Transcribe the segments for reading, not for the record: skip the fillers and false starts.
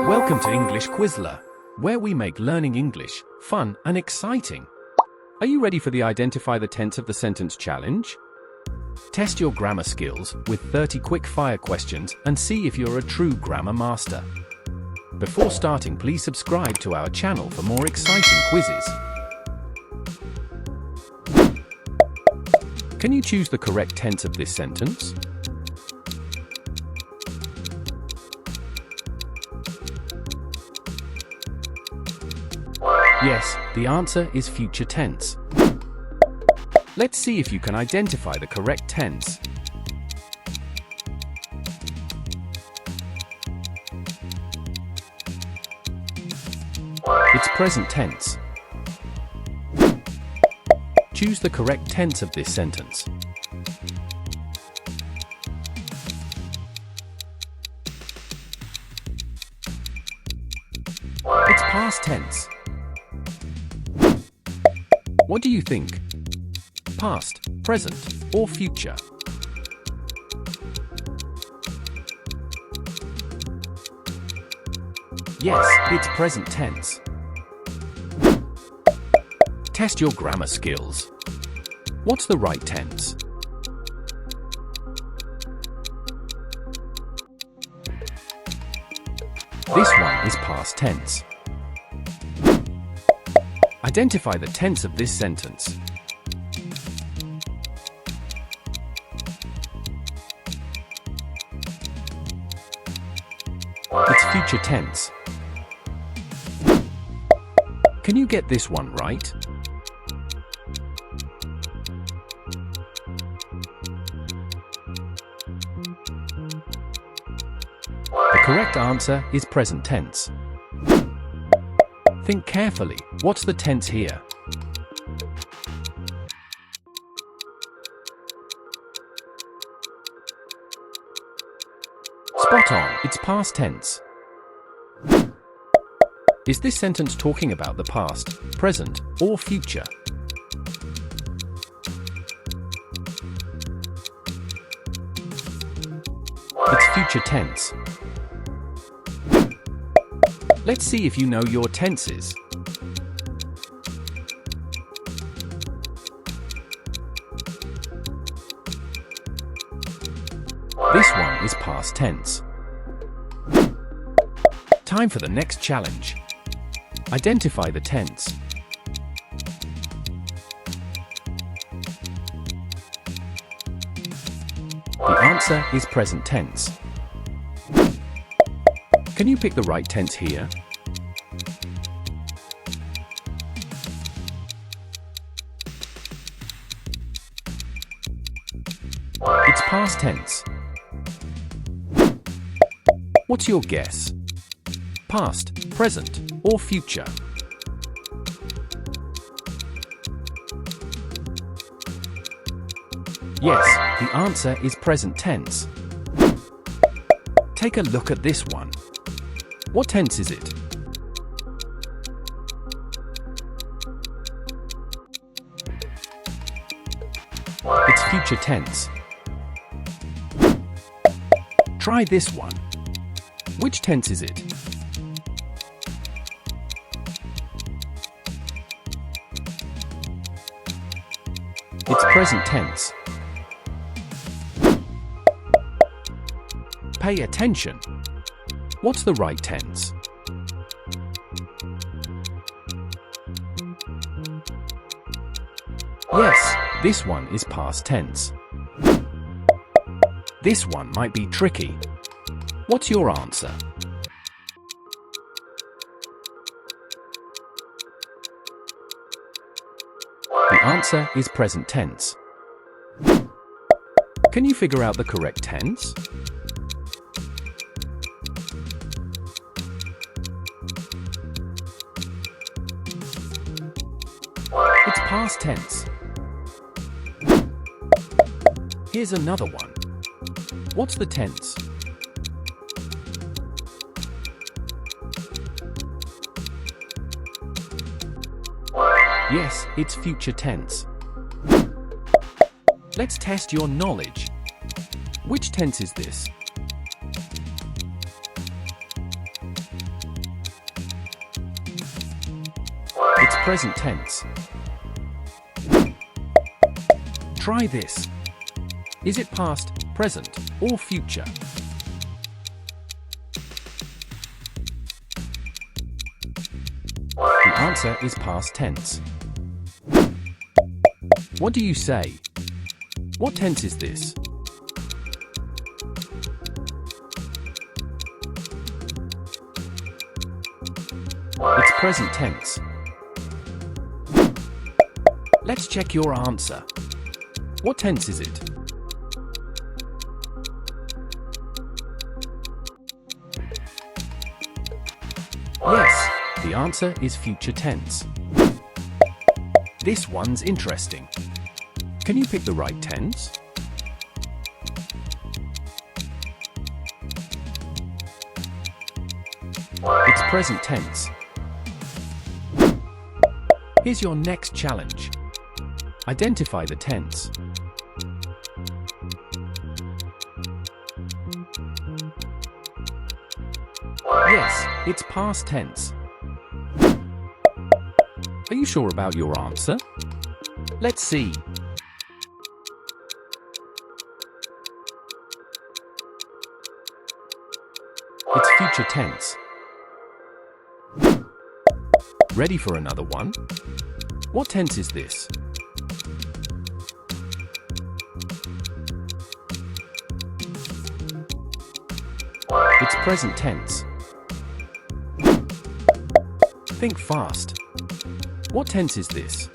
Welcome to English Quizler, where we make learning English fun and exciting. Are you ready for the Identify the Tense of the Sentence challenge? Test your grammar skills with 30 quick-fire questions and see if you're a true grammar master. Before starting, please subscribe to our channel for more exciting quizzes. Can you choose the correct tense of this sentence? Yes, the answer is future tense. Let's see if you can identify the correct tense. It's present tense. Choose the correct tense of this sentence. It's past tense. What do you think? Past, present, or future? Yes, it's present tense. Test your grammar skills. What's the right tense? This one is past tense. Identify the tense of this sentence. It's future tense. Can you get this one right? The correct answer is present tense. Think carefully. What's the tense here? Spot on, it's past tense. Is this sentence talking about the past, present, or future? It's future tense. Let's see if you know your tenses. This one is past tense. Time for the next challenge. Identify the tense. The answer is present tense. Can you pick the right tense here? It's past tense. What's your guess? Past, present, or future? Yes, the answer is present tense. Take a look at this one. What tense is it? It's future tense. Try this one. Which tense is it? It's present tense. Pay attention. What's the right tense? Yes, this one is past tense. This one might be tricky. What's your answer? The answer is present tense. Can you figure out the correct tense? It's past tense. Here's another one. What's the tense? Yes, it's future tense. Let's test your knowledge. Which tense is this? present tense. Try this. Is it past, present, or future? The answer is past tense. What do you say? What tense is this? It's present tense. Let's check your answer. What tense is it? Yes, the answer is future tense. This one's interesting. Can you pick the right tense? It's present tense. Here's your next challenge. Identify the tense. Yes, it's past tense. Are you sure about your answer? Let's see. It's future tense. Ready for another one? What tense is this? It's present tense. Think fast. What tense is this?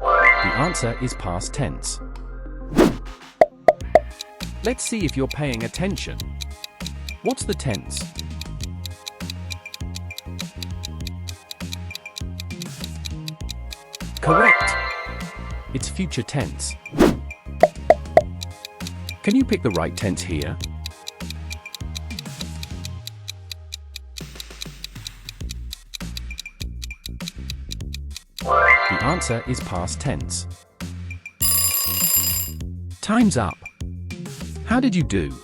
The answer is past tense. Let's see if you're paying attention. What's the tense? Correct. It's future tense. Can you pick the right tense here? The answer is past tense. Time's up. How did you do?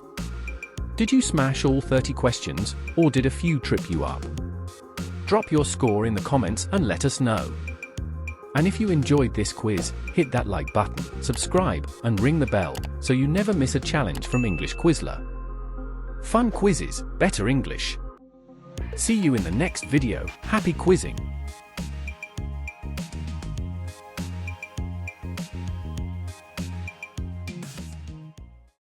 Did you smash all 30 questions, or did a few trip you up? Drop your score in the comments and let us know. And if you enjoyed this quiz, hit that like button, subscribe, and ring the bell so you never miss a challenge from English Quizler. Fun quizzes, better English. See you in the next video. Happy quizzing!